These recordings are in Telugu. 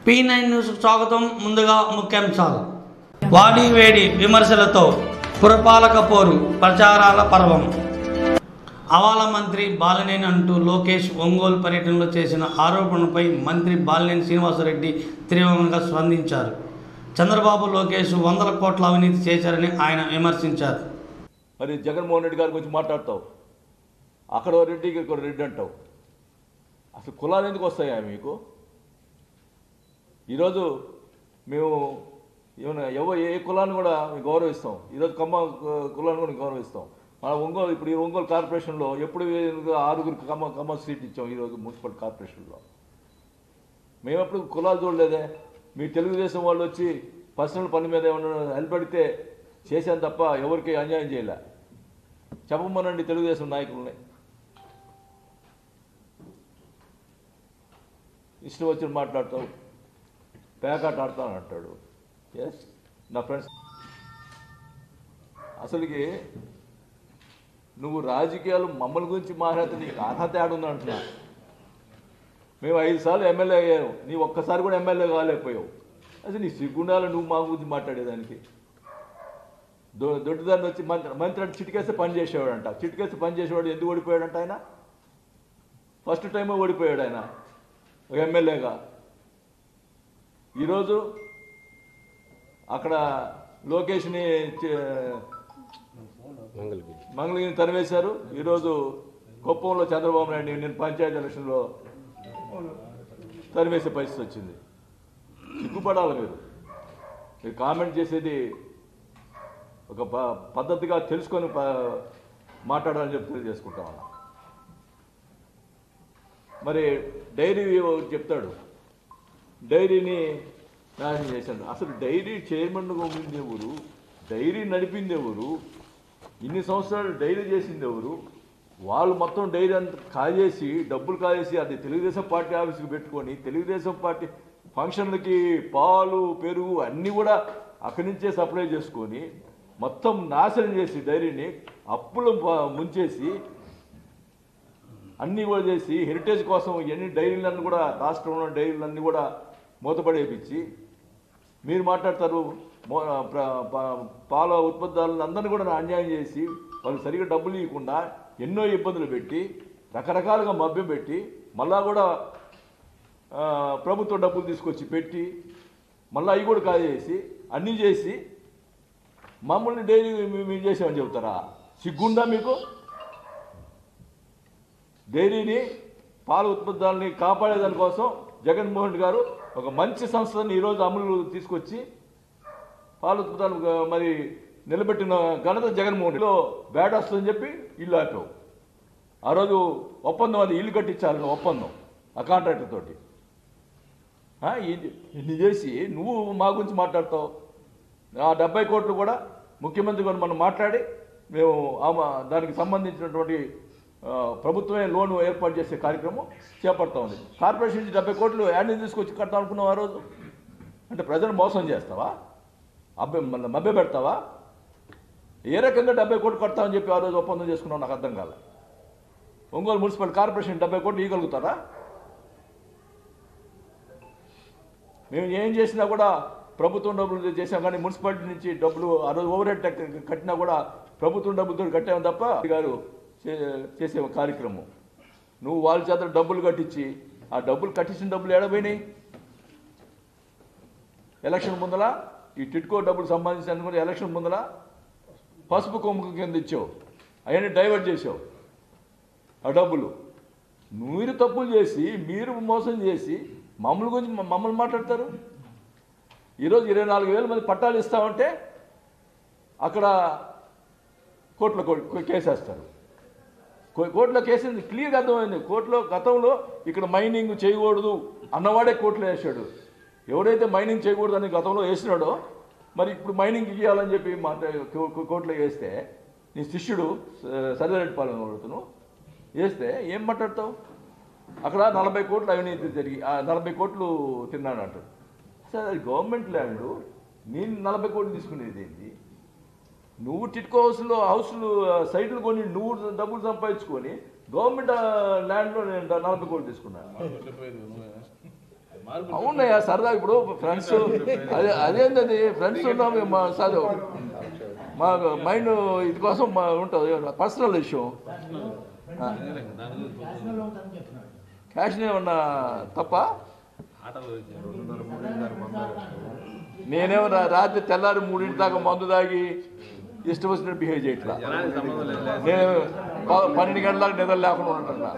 P9 న్యూస్కు స్వాగతం. ముందుగా ముఖ్యాంశాలు. వాడి వేడి విమర్శలతో పురపాలక పోరు ప్రచారాల పర్వం. అవాల మంత్రి బాలినేని అంటూ లోకేష్ ఒంగోలు పర్యటనలో చేసిన ఆరోపణలపై మంత్రి బాలినేని శ్రీనివాసరెడ్డి తీవ్రంగా స్పందించారు. చంద్రబాబు లోకేష్ 100 కోట్ల అవినీతి చేశారని ఆయన విమర్శించారు. మరి జగన్మోహన్ రెడ్డి గారి గురించి మాట్లాడతావు, అక్కడ రెడ్డి ఇక్కడ రెడ్డి అంటావు. అసలు కులాలు ఎందుకు వస్తాయా మీకు? ఈరోజు మేము ఏమైనా ఏ కులాన్ని కూడా గౌరవిస్తాం. ఈరోజు కమ్మ కులాన్ని కూడా గౌరవిస్తాం. మన ఒంగోలు ఇప్పుడు ఈ ఒంగోలు కార్పొరేషన్లో ఎప్పుడు 6 కమ్మ సీట్ ఇచ్చాం. ఈరోజు మున్సిపల్ కార్పొరేషన్లో మేము ఎప్పుడు కులాలు చూడలేదే. మీ తెలుగుదేశం వాళ్ళు వచ్చి పర్సనల్ పని మీద ఏమన్నా హెల్ప్ అడిగితే చేశాను తప్ప ఎవరికి అన్యాయం చేయలే. చెప్పమనండి తెలుగుదేశం నాయకులని. ఇష్టం వచ్చి మాట్లాడతావు, పేకాట ఆడతాను అంటాడు. ఎస్ నా ఫ్రెండ్స్, అసలుకి నువ్వు రాజకీయాలు మమ్మల్ని గురించి మాట్లాడితే నీకు అర్హత ఏడుంది అంటున్నా. మేము 5 సార్లు ఎమ్మెల్యే అయ్యాము, నీ ఒక్కసారి కూడా ఎమ్మెల్యే కాలేకపోయావు. అసలు నీ సిగ్గుండాలి నువ్వు మా గురించి మాట్లాడేదానికి. దొడ్డిదాన్ని వచ్చి మంత్రి అంటే చిటికేస్తే పని చేసేవాడంట. చిటికేస్తే పని చేసేవాడు ఎందుకు ఓడిపోయాడంట? ఆయన ఫస్ట్ టైమే ఓడిపోయాడు ఆయన ఎమ్మెల్యేగా. ఈరోజు అక్కడ లోకేష్ని మంగళగిరిని తరివేశారు. ఈరోజు కుప్పంలో చంద్రబాబు నాయుడు నేను పంచాయతీ ఎలక్షన్లో తరివేసే పరిస్థితి వచ్చింది. సిగ్గుపడాలి మీరు కామెంట్ చేసేది ఒక పద్ధతిగా తెలుసుకొని మాట్లాడాలని చెప్పి తెలియజేసుకుంటాం. మరి డైరీ చెప్తాడు, డైరీని నాశనం చేశాడు. అసలు డైరీ చైర్మన్గా ఉండింది ఎవరు? డైరీ నడిపింది ఎవరు? ఇన్ని సంవత్సరాలు డైరీ చేసింది ఎవరు? వాళ్ళు మొత్తం డైరీ అంతా కాజేసి డబ్బులు కాజేసి అది తెలుగుదేశం పార్టీ ఆఫీస్కి పెట్టుకొని తెలుగుదేశం పార్టీ ఫంక్షన్లకి పాలు పెరుగు అన్నీ కూడా అక్కడి నుంచే సప్లై చేసుకొని మొత్తం నాశనం చేసి డైరీని అప్పులు ముంచేసి అన్నీ కూడా చేసి హెరిటేజ్ కోసం ఎన్ని డైరీలన్నీ కూడా రాష్ట్రంలో డైరీలన్నీ కూడా మూతపడేపించి మీరు మాట్లాడతారు. పాల ఉత్పత్తులను అందరినీ కూడా అన్యాయం చేసి వాళ్ళు సరిగ్గా డబ్బులు ఇవ్వకుండా ఎన్నో ఇబ్బందులు పెట్టి రకరకాలుగా మభ్యం పెట్టి మళ్ళా కూడా ప్రభుత్వ డబ్బులు తీసుకొచ్చి పెట్టి మళ్ళీ అవి కూడా కాజేసి అన్నీ చేసి మమ్మల్ని డైరీ మేము చేసామని చెబుతారా? సిగ్గుందా మీకు? డైరీని పాల ఉత్పత్తులని కాపాడేదాని కోసం జగన్మోహన్ రెడ్డి గారు ఒక మంచి సంస్థని ఈరోజు అమలు తీసుకొచ్చి పాల ఉత్పత్తులు మరి నిలబెట్టిన ఘనత జగన్మోహన్ రెడ్డిలో బ్యాడ్ వస్తుందని చెప్పి ఇల్లు ఆపావు. ఆ రోజు ఒప్పందం, అది ఇల్లు కట్టించాలని ఒప్పందం ఆ కాంట్రాక్టర్ తోటి. ఇన్ని చేసి నువ్వు మా గురించి మాట్లాడతావు. ఆ 70 కోట్లు కూడా ముఖ్యమంత్రి గారు మనం మాట్లాడి మేము దానికి సంబంధించినటువంటి ప్రభుత్వమే లోన్ ఏర్పాటు చేసే కార్యక్రమం చేపడతా ఉంది. కార్పొరేషన్ నుంచి 70 కోట్లు యాడ్ని తీసుకొచ్చి కడతా అనుకున్నావు ఆ రోజు. అంటే ప్రజలు మోసం చేస్తావా? మభ్య పెడతావా? ఏ రకంగా 70 కోట్లు కడతామని చెప్పి ఆ రోజు ఒప్పందం చేసుకున్నావు నాకు అర్థం కాలే. ఒంగోలు మున్సిపల్ కార్పొరేషన్ 70 కోట్లు ఇవ్వగలుగుతారా? మేము ఏం చేసినా కూడా ప్రభుత్వం డబ్బులు చేసాం, కానీ మున్సిపాలిటీ నుంచి డబ్బులు ఆ రోజు ఓవర్ హెడ్ కట్టినా కూడా ప్రభుత్వం డబ్బులతో కట్టాము తప్ప గారు చేసే కార్యక్రమం. నువ్వు వాళ్ళ చేత డబ్బులు కట్టించి ఆ డబ్బులు కట్టించిన డబ్బులు ఏడపోయినాయి? ఎలక్షన్ ముందల ఈ టిట్కో డబ్బులు సంబంధించిన కూడా ఎలక్షన్ ముందల పసుపు కొమ్ము కింద ఇచ్చావు, అవన్నీ డైవర్ట్ చేసావు ఆ డబ్బులు. మీరు తప్పులు చేసి మీరు మోసం చేసి మమ్మల్ని మాట్లాడతారు. ఈరోజు 24,000 మంది పట్టాలు ఇస్తామంటే అక్కడ కోర్టులో కేసేస్తారు. కోర్టులో కేసు క్లియర్గా అర్థమైంది. కోర్టులో గతంలో ఇక్కడ మైనింగ్ చేయకూడదు అన్నవాడే కోర్టులో వేసాడు. ఎవరైతే మైనింగ్ చేయకూడదు అని గతంలో వేసినాడో మరి ఇప్పుడు మైనింగ్ ఇవ్వాలని చెప్పి కోర్టులో వేస్తే నీ శిష్యుడు సర్వేరెడ్డిపాలెం కొడుతును వేస్తే ఏం మాట్లాడతావు? అక్కడ 40 కోట్లు అవినీతి జరిగి 40 కోట్లు తిన్నాడు అంటాడు. సార్ అది గవర్నమెంట్ ల్యాండ్, నేను 40 కోట్లు తీసుకునేది ఏంటి? నువ్వు టిట్కో హౌస్లు సైట్లు కొని నువ్వు డబ్బులు సంపాదించుకొని గవర్నమెంట్ ల్యాండ్లో నేను 40 కోట్లు తీసుకున్నాను. అవునయ్యా సరదా ఇప్పుడు ఫ్రెండ్స్ అదేంటది ఫ్రెండ్స్ ఉన్నాము మా చదువు మా మైండ్ ఇది కోసం ఉంటుంది పర్సనల్ ఇష్యూ. క్యాష్ ఏమన్నా తప్ప నేనేమన్నా రాత్రి తెల్లారి 3 దాకా మందు తాగి ఇష్టం వచ్చినట్టు బిహేవ్ చేయట్లా. నేను 12 గంటల దాకా నిద్ర లేకుండా ఉంటున్నా.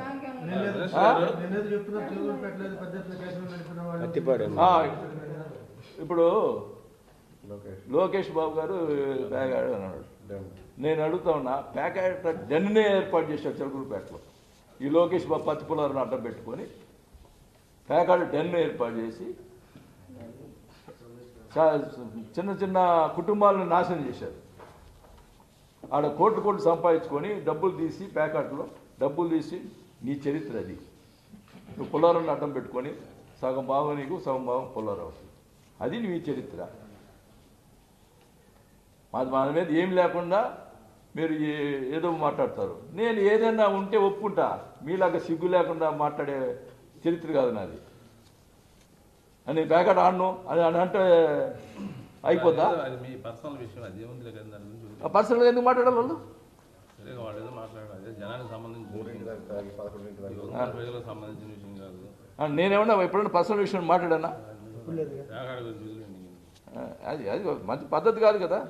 ఇప్పుడు లోకేష్ బాబు గారు ప్యాకాడ్ అన్నాడు. నేను అడుగుతా ఉన్నా, ప్యాకాడ్ డెన్నే ఏర్పాటు చేశాడు చిలకలూరుపేటలో. ఈ లోకేష్ బాబు పత్తి పొలాలను అడ్డం పెట్టుకొని ప్యాకాడ్ డెన్ను ఏర్పాటు చేసి చిన్న చిన్న కుటుంబాలను నాశనం చేశారు. ఆడ కోట్లు సంపాదించుకొని డబ్బులు తీసి ప్యాకాట్లో డబ్బులు తీసి నీ చరిత్ర అది. నువ్వు పొలాలను అడ్డం పెట్టుకొని సగం భాగం నీకు సగం భాగం పొలారావు, అది నీ చరిత్ర. మన మీద ఏం లేకుండా మీరు ఏదో మాట్లాడతారు. నేను ఏదైనా ఉంటే ఒప్పుకుంటా, మీలాగా సిగ్గు లేకుండా మాట్లాడే చరిత్ర కాదు నాది. అని ప్యాకెట్ ఆడను అని అంటే అయిపోద్దా? పర్సనల్గా ఎందుకు మాట్లాడాలి వాళ్ళు? నేనేమన్నా ఎప్పుడైనా పర్సనల్ విషయం మాట్లాడానా? అది అది మంచి పద్ధతి కాదు కదా.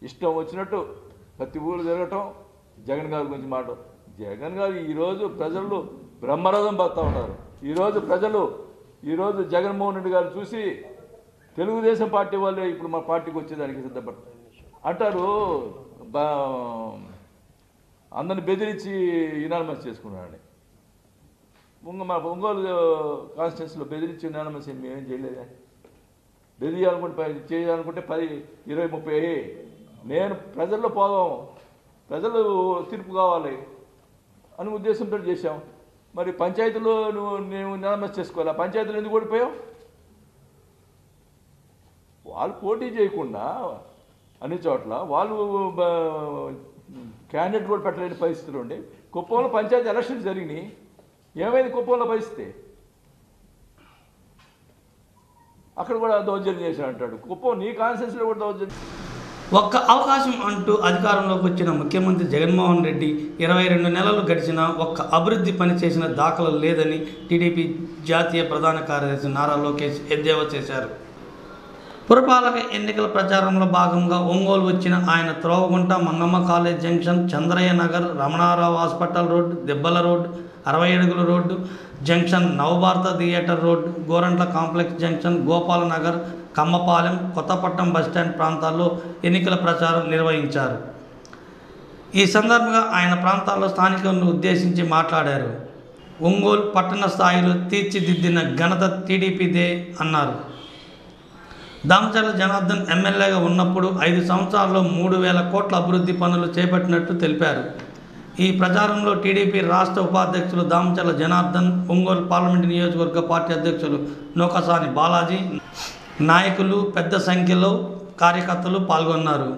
ఇష్టం వచ్చినట్టు ప్రతి ఊరు తిరగటం, జగన్ గారి గురించి మాట. జగన్ గారు ఈరోజు ప్రజలు బ్రహ్మరథం పడుతూ ఉన్నారు. ఈరోజు జగన్మోహన్ రెడ్డి గారు చూసి తెలుగుదేశం పార్టీ వాళ్ళే ఇప్పుడు మా పార్టీకి వచ్చేదానికి సిద్ధపడతారు అంటారు. అందరిని బెదిరించి యునానిమస్ చేసుకున్నాడని మా ఒంగోలు కాన్స్టిట్యూన్సీలో బెదిరించి యునానిమస్ మేమేం చేయలేదా? చేయాలనుకుంటే 10, 20, 30 నేను ప్రజల్లో పోదాం, ప్రజలు తీర్పు కావాలి అని ఉద్దేశంతో చేశాం. మరి పంచాయతీలో నేను యునానిమస్ చేసుకోవాలి. ఆ పంచాయతీలో ఎందుకు ఓడిపోయావు? వాళ్ళు పోటీ చేయకుండా అన్ని చోట్ల వాళ్ళు క్యాండిడేట్ కూడా పెట్టలేని పరిస్థితులు ఉండి కుప్పంలో పంచాయతీ ఎలక్షన్స్ జరిగినాయి. ఏమైంది కుప్పంలో పరిస్థితి? అక్కడ కూడా దౌర్జన్యం చేశాడు అంటాడు. కుప్పం నీ కాన్స్టిట్యూన్సీలో కూడా దౌర్జన్యం. ఒక్క అవకాశం అంటూ అధికారంలోకి వచ్చిన ముఖ్యమంత్రి జగన్మోహన్ రెడ్డి 22 నెలలు గడిచినా ఒక్క అభివృద్ధి పని చేసిన దాఖలు లేదని టీడీపీ జాతీయ ప్రధాన కార్యదర్శి నారా లోకేష్ ఎద్దేవా చేశారు. పురపాలక ఎన్నికల ప్రచారంలో భాగంగా ఒంగోలు వచ్చిన ఆయన Trovagunta, Mangamma college junction, Chandraiah Nagar, Ramanarao hospital road, Debbala road, 60 అడుగుల road junction, Navabharata theatre road, Gorantla complex junction, Gopala Nagar, Kammapalem, Kothapatnam bus stand ప్రాంతాల్లో ఎన్నికల ప్రచారం నిర్వహించారు. ఈ సందర్భంగా ఆయన ప్రాంతాల్లో స్థానికులను ఉద్దేశించి మాట్లాడారు. ఒంగోలు పట్టణ స్థాయిలో తీర్చిదిద్దిన ఘనత టీడీపీదే అన్నారు. దామచర్ల జనార్దన్ ఎమ్మెల్యేగా ఉన్నప్పుడు 5 సంవత్సరాల్లో 3,000 కోట్ల అభివృద్ధి పనులు చేపట్టినట్టు తెలిపారు. ఈ ప్రచారంలో టీడీపీ రాష్ట్ర ఉపాధ్యక్షులు దామచర్ల జనార్దన్, ఒంగోలు పార్లమెంటు నియోజకవర్గ పార్టీ అధ్యక్షులు నూకసాని బాలాజీ, నాయకులు పెద్ద సంఖ్యలో కార్యకర్తలు పాల్గొన్నారు.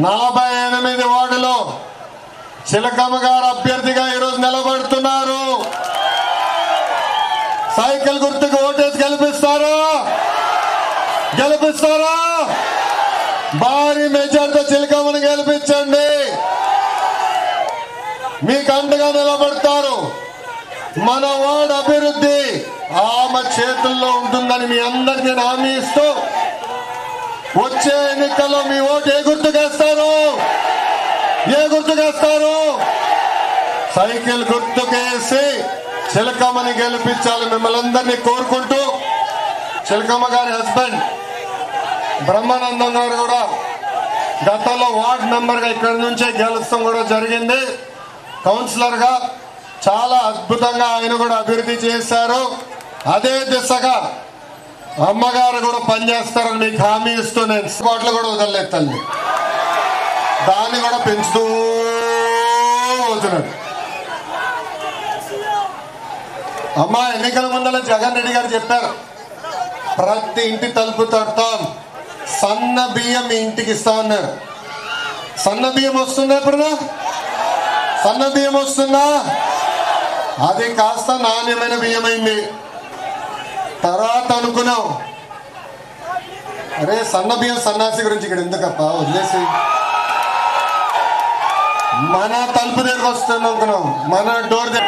నలభై 48 వార్డులో చిలకమ్మ గారు అభ్యర్థిగా ఈరోజు నిలబడుతున్నారు. సైకిల్ గుర్తుకు ఓటేసి గెలిపిస్తారా? భారీ మెజార్టీతో చిలకమ్మను గెలిపించండి. మీకు అండగా నిలబడతారు. మన వార్డు అభివృద్ధి ఆమె చేతుల్లో ఉంటుందని మీ అందరికీ హామీ ఇస్తూ వచ్చే ఎన్నికల్లో మీ ఓటు ఏ గుర్తుకేస్తారు? ఏ గుర్తుకేస్తారు? సైకిల్ గుర్తుకేసి చిలకమ్మని గెలిపించాలి మిమ్మల్ని అందరినీ కోరుకుంటూ, చిలకమ్మ గారి హస్బెండ్ బ్రహ్మానందం గారు కూడా గతంలో వార్డ్ మెంబర్ గా ఇక్కడి నుంచే గెలుస్తాం కూడా జరిగింది. కౌన్సిలర్ గా చాలా అద్భుతంగా ఆయన కూడా అభివృద్ధి చేశారు. అదే దిశగా అమ్మగారు కూడా పనిచేస్తారని మీకు హామీ ఇస్తూ నేను కోట్లు కూడా వదలలేదు తల్లి, దాన్ని కూడా పెంచుతూ పోతున్నాడు. అమ్మ ఎన్నికల ముందర జగన్ రెడ్డి గారు చెప్పారు, ప్రతి ఇంటి తలుపు తడతాం, సన్న బియ్యం మీ ఇంటికి ఇస్తా ఉన్నారు. సన్న బియ్యం వస్తుందా? ఎప్పుడునా సన్న బియ్యం వస్తుందా? అది కాస్త నాణ్యమైన బియ్యం అయింది. తర్వాత అనుకున్నాం, అరే సన్న బియ్యం సన్నాసి గురించి ఇక్కడ ఎందుకప్ప వదిలేసి మన తలుపు దగ్గరకు వస్తుంది అనుకున్నాం, మన డోర్ దగ్గర.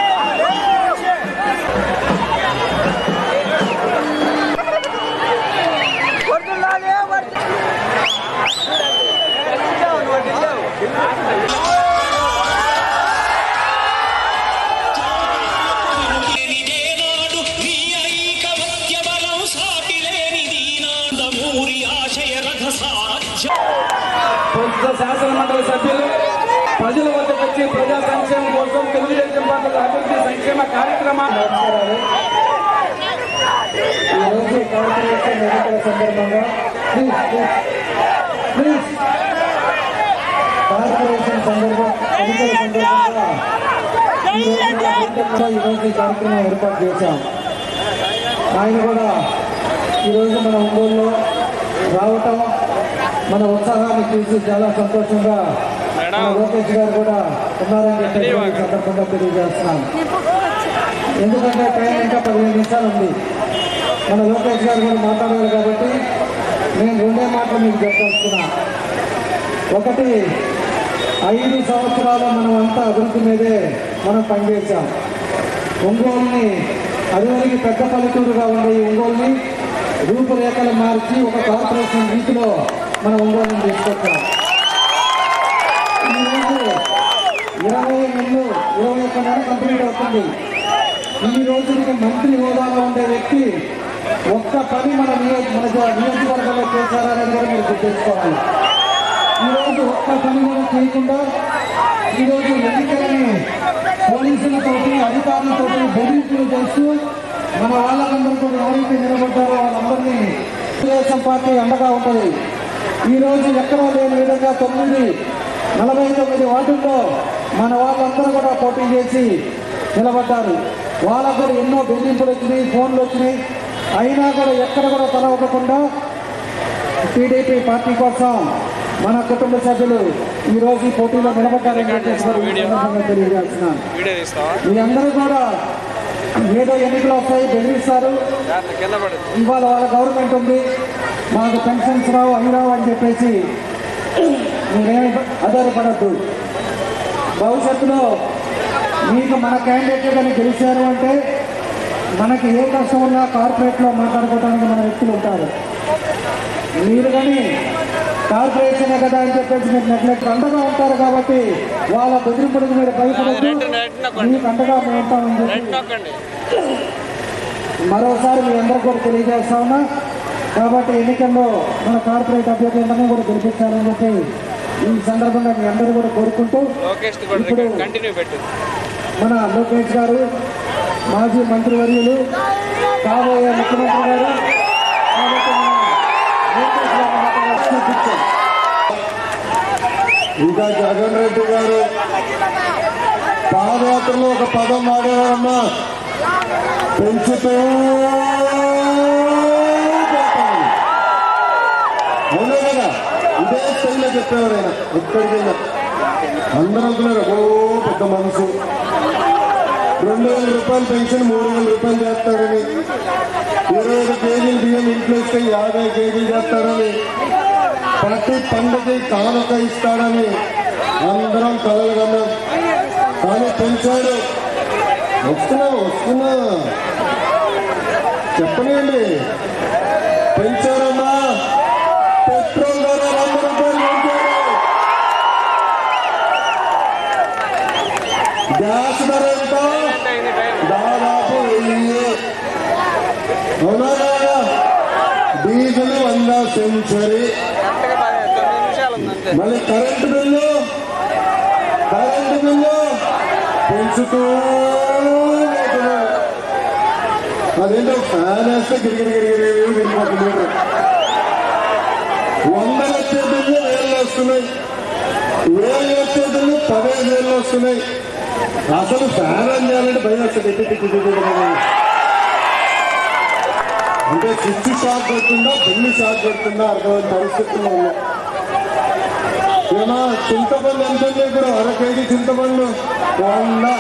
శాసన మండలి సభ్యులు ప్రజల వద్దకు వచ్చి ప్రజా సంక్షేమం కోసం తెలుగుదేశం పార్టీ అభివృద్ధి సంక్షేమ కార్యక్రమాలు సందర్భంగా కార్పొరేషన్ సందర్భంగా ఈరోజు ఈ కార్యక్రమం ఏర్పాటు చేశాం. ఆయన కూడా ఈరోజు మన ఒంగోలులో రావటం మన ఉత్సాహాన్ని చూసి చాలా సంతోషంగా లోకేష్ గారు కూడా ఉన్నారని చెప్పి సందర్భంగా తెలియజేస్తున్నాను. ఎందుకంటే టైం ఇంకా 15 నిమిషాలు ఉంది. మన లోకేష్ గారు కూడా మాట్లాడాలి కాబట్టి నేను 2 మాటలు మీకు చెప్పదలుచుకున్నా. ఒకటి, 5 సంవత్సరాలు మనం అంతా అభివృద్ధి మీదే మనం పనిచేశాం. ఒంగోలుని అదివరకు పెద్ద పల్లెటూరుగా ఉండే ఈ ఒంగోలుని రూపురేఖలు మార్చి ఒక కార్పొరేషన్ రీతిలో మన ఒంగోలుని తీసుకొచ్చాం. ఈరోజు 21 నెలలు కంప్లీట్ అవుతుంది. ఈ రోజుకి మంత్రి హోదాలో ఉండే వ్యక్తి ఒక్క పని మన నియోజకవర్గంలో చేశారనేది కూడా మీరు గుర్తుంచుకోవాలి. ఈరోజు ఒక్క పని కూడా చేయకుండా ఈరోజు ఎన్నికలని పోలీసులతో అధికారులతో బెదిరింపులు చేస్తూ మన వాళ్ళకందరూ కూడా ఎవరైతే నిలబడ్డారో వాళ్ళందరినీ తెలుగుదేశం పార్టీ అండగా ఉంటుంది. ఈరోజు ఎక్కడో లేని విధంగా 49 వార్డుల్లో మన వాళ్ళందరూ కూడా పోటీ చేసి నిలబడ్డారు. వాళ్ళకు కూడా ఎన్నో బెదిరింపులు వచ్చినాయి, ఫోన్లు వచ్చినాయి. అయినా కూడా ఎక్కడ కూడా తలవకుండా టీడీపీ పార్టీ కోసం మన కుటుంబ సభ్యులు ఈరోజు ఈ పోటీలో నిలబడ్డారని తెలియజేస్తున్నాను. మీ అందరూ కూడా ఏదో ఎన్నికలు వస్తాయి, బెదిరిస్తారు. ఇవాళ వాళ్ళ గవర్నమెంట్ ఉంది, మాకు పెన్షన్స్ రావు అవి రావు అని చెప్పేసి మీరేమి ఆధారపడద్దు. భవిష్యత్తులో మీకు మన క్యాండిడేట్ కానీ గెలిచారు అంటే మనకి ఏ కష్టం ఉన్నా కార్పొరేట్లో మాట్లాడుకోవడానికి మన వ్యక్తులు ఉంటారు. మీరు కానీ కార్పొరేషన్ కదా అని చెప్పేసి మీరు నెగ్లెక్ట్ అండగా ఉంటారు కాబట్టి వాళ్ళ బెదిరింపులకు మీరు భయపడద్దు, మీకు అండగా మేము ఉంటామని చెప్పి మరోసారి మీ అందరికీ కూడా తెలియజేస్తా ఉన్నా. కాబట్టి ఎన్నికల్లో మన కార్పొరేట్ అభ్యర్థులందరినీ కూడా గెలిపించాలని చెప్పి ఈ సందర్భంగా మీ అందరూ కూడా కోరుకుంటూ, ఇప్పుడు మన లోకేష్ గారు మాజీ మంత్రివర్యులు కాబోయే ముఖ్యమంత్రి గారు ఇంకా జగన్ రెడ్డి గారు పాదయాత్రలో ఒక పదం వాడేవారమ్మా, పెంచుతూ అవునా కదా, ఇదే స్టైల్లో చెప్పేవారు ఆయన. ఎక్కడికి వెళ్ళా అందరూ అనుకున్నారు ఓ పెద్ద మనసు, 2000 రూపాయలు పెన్షన్ 3000 రూపాయలు చేస్తాడని, 25 కేజీలు బియ్యం ఇంట్లో ఇస్తే 50 కేజీలు చేస్తాడని, ప్రతి పండుగకి కానుక ఇస్తాడని అందరం కలలు కన్నాం. కానీ పెంచాడు. వస్తున్నా చెప్పనియండి, పెంచారమ్మా. గ్యాస్ ధర ఎంత? దాదాపు 1000. అవునా కాదా? Diesel 100 century. మళ్ళీ కరెంటు బిల్లు పెంచుతూ అదేంటో ఫ్యాన్ వేస్తే గిరిగిరిగిరిగిరిగిరిగిరి 100 వచ్చే బిల్లు 1000 వస్తున్నాయి, 1000 వచ్చే బిల్లు 15,000 వస్తున్నాయి. అసలు ఫ్యాన్ అని చేయాలంటే భయం వస్తుంది. అంటే స్విచ్ షాక్ కొడుతుందా బిల్లు షాక్ కొడుతుందా అర్థమైన పరిస్థితుల్లో ఉన్నాయి. ఏమా చింతపండు ఎంత ఇప్పుడు? 1 కేజీ చింతపండు 100,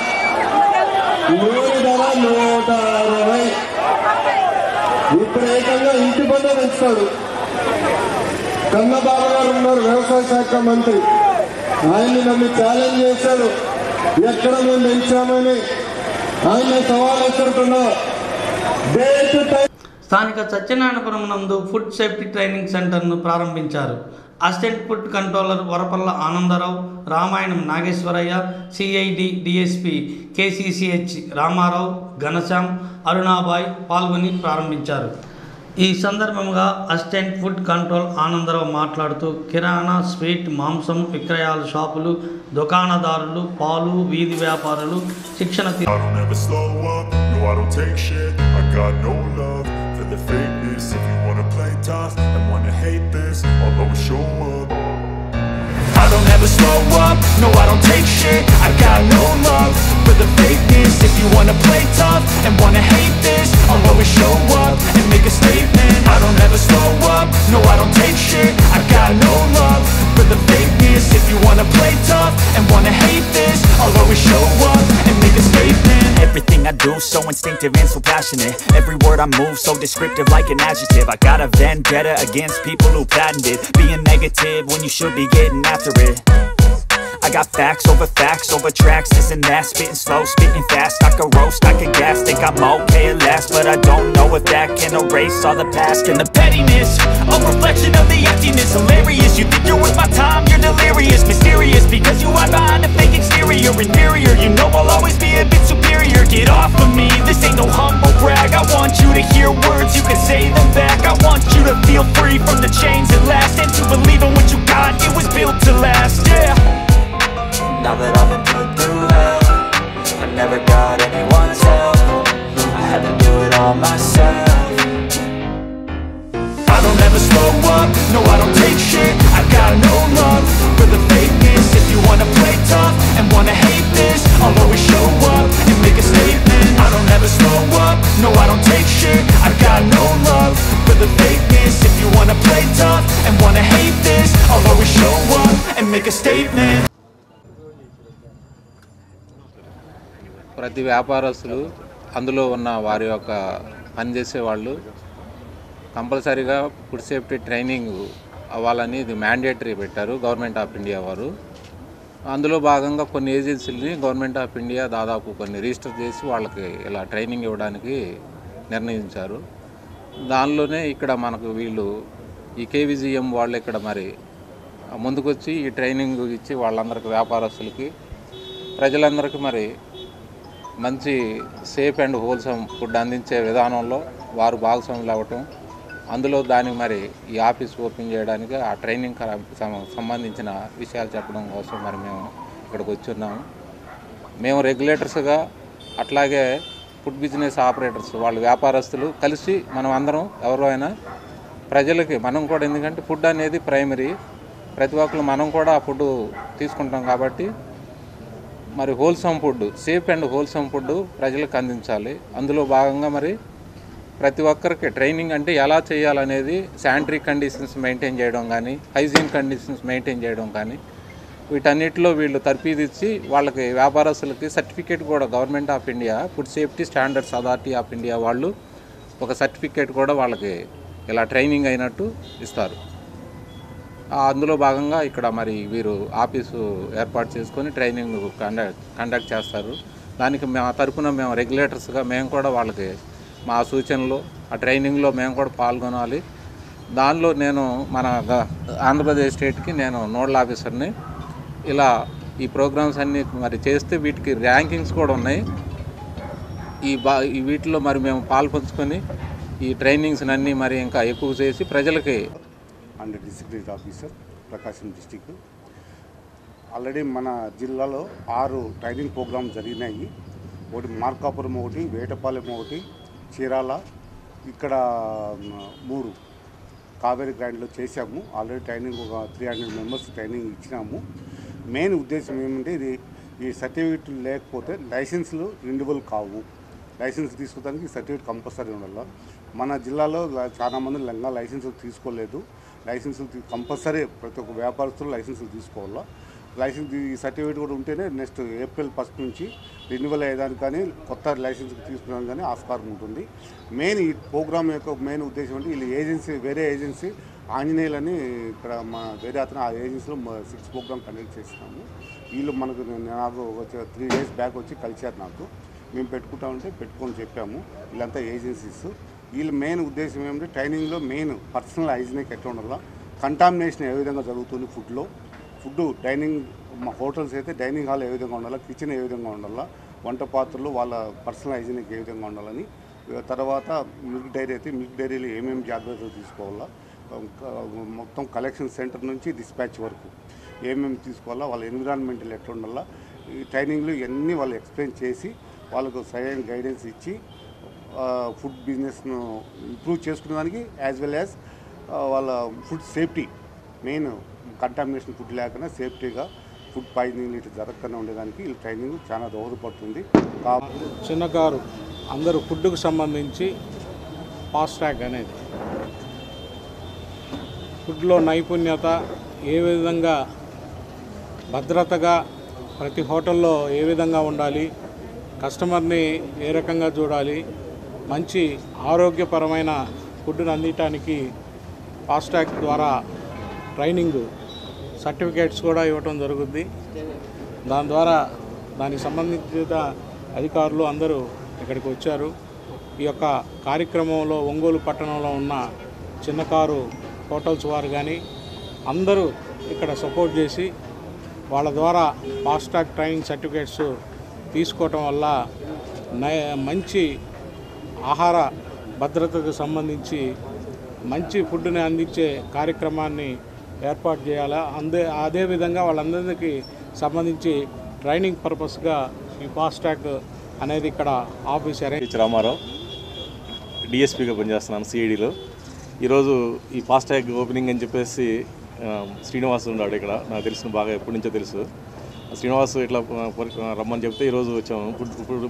నూనె ధర 160. ఇప్పుడు ఏకంగా ఇంటి పన్ను పెంచుతాడు. కన్నబాబు గారు ఉన్నారు వ్యవసాయ శాఖ మంత్రి, ఆయన్ని నన్ను ఛాలెంజ్ చేశాడు ఎక్కడ మేము పెంచామని. ఆయన సవాల్ ఎదుర్కొన్నా. స్థానిక సత్యనారాయణపురం నందు ఫుడ్ సేఫ్టీ ట్రైనింగ్ సెంటర్ను ప్రారంభించారు. Assistant food controller Varapalla Anandarao, Ramayanam Nageswarayya, CID DSP KCCH Ramarao, Ghanshyam, Arunabai పాల్గొని ప్రారంభించారు. ఈ సందర్భంగా అసిస్టెంట్ ఫుడ్ కంట్రోల్ ఆనందరావు మాట్లాడుతూ కిరాణా, స్వీట్, మాంసం విక్రయాల షాపులు, దుకాణదారులు, పాలు, వీధి వ్యాపారులు శిక్షణ the fakeness. If you wanna play tough and wanna hate this, I'll always show up. I don't ever slow up, no I don't take shit. I got no love for the fakeness. If you wanna play tough and wanna hate this, I'll always show up and make a statement. I don't ever slow up, no I don't take shit. I got no love for the fakeness. If you wanna play tough and wanna hate this, I'll always show up and make a statement. Everything I do so instinctive and so passionate. Every word I move so descriptive like an adjective. I got a vendetta against people who patented being negative when you should be getting after it. I got facts over tracks, this and that. Spitting slow, spitting fast. I could roast, I could gas. Think I'm okay at last, but I don't know if that can erase all the past. And the pettiness, a reflection of the emptiness. Hilarious, you think you're worth my time, you're delirious. Mysterious, because you hide behind a fake exterior. Inferior, you know I'll always be a bit superior. Get off of me, this ain't no humble brag. I want you to hear words, you can say them back. I want you to feel free from the chains at last, and to believe in what you got, it was built to last, yeah. Now that I've been put through hell, I never got anyone's help. I had to do it all myself. I don't ever slow up, no I don't take shit. I got no love for the fakeness. If you wanna play tough and wanna hate this, I'll always show up and make a statement. I don't ever slow up, no I don't take shit. I got no love for the fakeness. If you wanna play tough and wanna hate this, I'll always show up and make a statement. ప్రతి వ్యాపారస్తులు అందులో ఉన్న వారి యొక్క పనిచేసే వాళ్ళు కంపల్సరీగా ఫుడ్ సేఫ్టీ ట్రైనింగ్ అవ్వాలని ఇది మ్యాండేటరీ పెట్టారు గవర్నమెంట్ ఆఫ్ ఇండియా వారు. అందులో భాగంగా కొన్ని ఏజెన్సీలని గవర్నమెంట్ ఆఫ్ ఇండియా దాదాపు కొన్ని రిజిస్టర్ చేసి వాళ్ళకి ఇలా ట్రైనింగ్ ఇవ్వడానికి నిర్ణయించారు. దానిలోనే ఇక్కడ మనకు వీళ్ళు ఈ కేవీజీఎం వాళ్ళు ఇక్కడ మరి ముందుకొచ్చి ఈ ట్రైనింగ్ ఇచ్చి వాళ్ళందరికీ వ్యాపారస్తులకి ప్రజలందరికీ మరి మంచి సేఫ్ అండ్ హోల్సమ్ ఫుడ్ అందించే విధానంలో వారు భాగస్వాములు అవ్వటం, అందులో దానికి మరి ఈ ఆఫీస్ ఓపెన్ చేయడానికి ఆ ట్రైనింగ్ సంబంధించిన విషయాలు చెప్పడం కోసం మరి మేము ఇక్కడికి వచ్చున్నాము. మేము రెగ్యులేటర్స్గా అట్లాగే ఫుడ్ బిజినెస్ ఆపరేటర్స్ వాళ్ళు వ్యాపారస్తులు కలిసి మనం అందరం ఎవరైనా ప్రజలకి మనం కూడా, ఎందుకంటే ఫుడ్ అనేది ప్రైమరీ, ప్రతి ఒక్కరు మనం కూడా ఆ ఫుడ్ తీసుకుంటాం కాబట్టి మరి wholesome food, safe and wholesome food ప్రజలకు అందించాలి. అందులో భాగంగా మరి ప్రతి ఒక్కరికి ట్రైనింగ్ అంటే ఎలా చేయాలనేది శానిటరీ కండిషన్స్ మెయింటైన్ చేయడం కానీ, హైజీన్ కండిషన్స్ మెయింటైన్ చేయడం కానీ, వీటన్నిటిలో వీళ్ళు తర్ఫీదిచ్చి వాళ్ళకి వ్యాపారస్తులకి సర్టిఫికేట్ కూడా government of India food safety standards authority of India వాళ్ళు ఒక సర్టిఫికేట్ కూడా వాళ్ళకి ఇలా ట్రైనింగ్ అయినట్టు ఇస్తారు. అందులో భాగంగా ఇక్కడ మరి వీరు ఆఫీసు ఏర్పాటు చేసుకొని ట్రైనింగ్ కండక్ట్ చేస్తారు. దానికి మా తరఫున మేము రెగ్యులేటర్స్గా మేము కూడా వాళ్ళకి మా సూచనలు ఆ ట్రైనింగ్లో మేము కూడా పాల్గొనాలి. దానిలో నేను మన ఆంధ్రప్రదేశ్ స్టేట్కి నేను నోడల్ ఆఫీసర్ని. ఇలా ఈ ప్రోగ్రామ్స్ అన్నీ మరి చేస్తే వీటికి ర్యాంకింగ్స్ కూడా ఉన్నాయి. ఈ వీటిలో మరి మేము పాల్పంచుకొని ఈ ట్రైనింగ్స్ అన్నీ మరి ఇంకా ఎక్కువ చేసి ప్రజలకి. And district officer Prakasam district. Already మన జిల్లాలో 6 ట్రైనింగ్ ప్రోగ్రామ్ జరిగినాయి. ఒకటి మార్కాపురం, ఒకటి వేటపాలెం, ఒకటి చీరాల, ఇక్కడ 3 కావేరీ గ్రాండ్లో చేశాము. ఆల్రెడీ ట్రైనింగ్ ఒక 300 మెంబర్స్ ట్రైనింగ్ ఇచ్చినాము. మెయిన్ ఉద్దేశం ఏమంటే ఈ సర్టిఫికెట్ లేకపోతే లైసెన్సులు రెన్యువల్ కావు. లైసెన్స్ తీసుకోవడానికి సర్టిఫికేట్ కంపల్సరీ ఉండాలి. మన జిల్లాలో చాలామంది లైసెన్సులు తీసుకోలేదు. లైసెన్సులు కంపల్సరీ ప్రతి ఒక్క వ్యాపారస్తులు లైసెన్సులు తీసుకోవాలా. లైసెన్స్ ఈ సర్టిఫికేట్ కూడా ఉంటేనే నెక్స్ట్ ఏప్రిల్ 1 నుంచి రెన్యువల్ అయ్యేదానికి కానీ కొత్త లైసెన్స్ తీసుకోవడానికి కానీ ఆస్కారం ఉంటుంది. మెయిన్ ఈ ప్రోగ్రామ్ యొక్క మెయిన్ ఉద్దేశం అంటే వీళ్ళు ఏజెన్సీ, వేరే ఏజెన్సీ ఆంజనేయులని ఇక్కడ వేరే అతను ఆ ఏజెన్సీలో 6 ప్రోగ్రామ్ కండక్ట్ చేస్తున్నాము. వీళ్ళు నాకు 3 days బ్యాక్ వచ్చి కలిశారు. మేము పెట్టుకుంటామంటే పెట్టుకొని చెప్పాము. వీళ్ళంతా ఏజెన్సీస్. వీళ్ళు మెయిన్ ఉద్దేశం ఏమంటే ట్రైనింగ్లో మెయిన్ పర్సనల్ హైజీనిక్ ఎట్లా ఉండాలా, కంటామినేషన్ ఏ విధంగా జరుగుతుంది ఫుడ్ డైనింగ్ హోటల్స్ అయితే డైనింగ్ హాల్ ఏ విధంగా ఉండాలా, కిచెన్ ఏ విధంగా ఉండాలా, వంట పాత్రలు వాళ్ళ పర్సనల్ హైజీనిక్ ఏ విధంగా ఉండాలని, తర్వాత మిల్క్ డైరీ అయితే మిల్క్ డైరీలో ఏమేమి జాగ్రత్తలు తీసుకోవాలా, మొత్తం కలెక్షన్ సెంటర్ నుంచి డిస్పాచ్ వరకు ఏమేమి తీసుకోవాలా, వాళ్ళ ఎన్విరాన్మెంటల్ ఎట్లా ఉండాలా, ఈ ట్రైనింగ్లో ఇవన్నీ వాళ్ళు ఎక్స్ప్లెయిన్ చేసి వాళ్ళకు సరైన గైడెన్స్ ఇచ్చి ఫుడ్ బిజినెస్ను ఇంప్రూవ్ చేసుకునేదానికి యాజ్ వెల్ యాజ్ వాళ్ళ food safety, main contamination food లేకుండా సేఫ్టీగా ఫుడ్ పాయిజనింగ్ ఇట్లా జరగకుండా ఉండేదానికి ఈ ట్రైనింగ్ చాలా దోహదపడుతుంది. చిన్నకారు అందరూ ఫుడ్కు సంబంధించి ఫాస్ట్ ట్రాక్ అనేది ఫుడ్లో నైపుణ్యత, ఏ విధంగా భద్రతగా ప్రతి హోటల్లో ఏ విధంగా ఉండాలి, కస్టమర్ని ఏ రకంగా చూడాలి, మంచి ఆరోగ్యపరమైన ఫుడ్ను అందించడానికి ఫాస్ట్ ట్రాక్ ద్వారా ట్రైనింగ్ సర్టిఫికేట్స్ కూడా ఇవ్వటం జరుగుద్ది. దాని ద్వారా దానికి సంబంధించిన అధికారులు అందరూ ఇక్కడికి వచ్చారు. ఈ యొక్క కార్యక్రమంలో ఒంగోలు పట్టణంలో ఉన్న చిన్నకారు హోటల్స్ వారు కానీ అందరూ ఇక్కడ సపోర్ట్ చేసి వాళ్ళ ద్వారా ఫాస్ట్ ట్రాక్ ట్రైనింగ్ సర్టిఫికేట్స్ తీసుకోవటం వల్ల మంచి ఆహార భద్రతకు సంబంధించి మంచి ఫుడ్ని అందించే కార్యక్రమాన్ని ఏర్పాటు చేయాలా. అదేవిధంగా వాళ్ళందరికీ సంబంధించి ట్రైనింగ్ పర్పస్గా ఈ ఫాస్ట్ ట్రాక్ అనేది ఇక్కడ ఆఫీస్ రామారావు డిఎస్పీగా పనిచేస్తున్నాను సిఐడిలో. ఈరోజు ఈ ఫాస్ట్ ట్రాక్ ఓపెనింగ్ అని చెప్పేసి శ్రీనివాస్ ఉన్నాడు ఇక్కడ, నాకు తెలిసిన బాగా ఎప్పటి నుంచో తెలుసు. శ్రీనివాస్ ఇట్లా రమ్మని చెప్తే ఈరోజు వచ్చాము.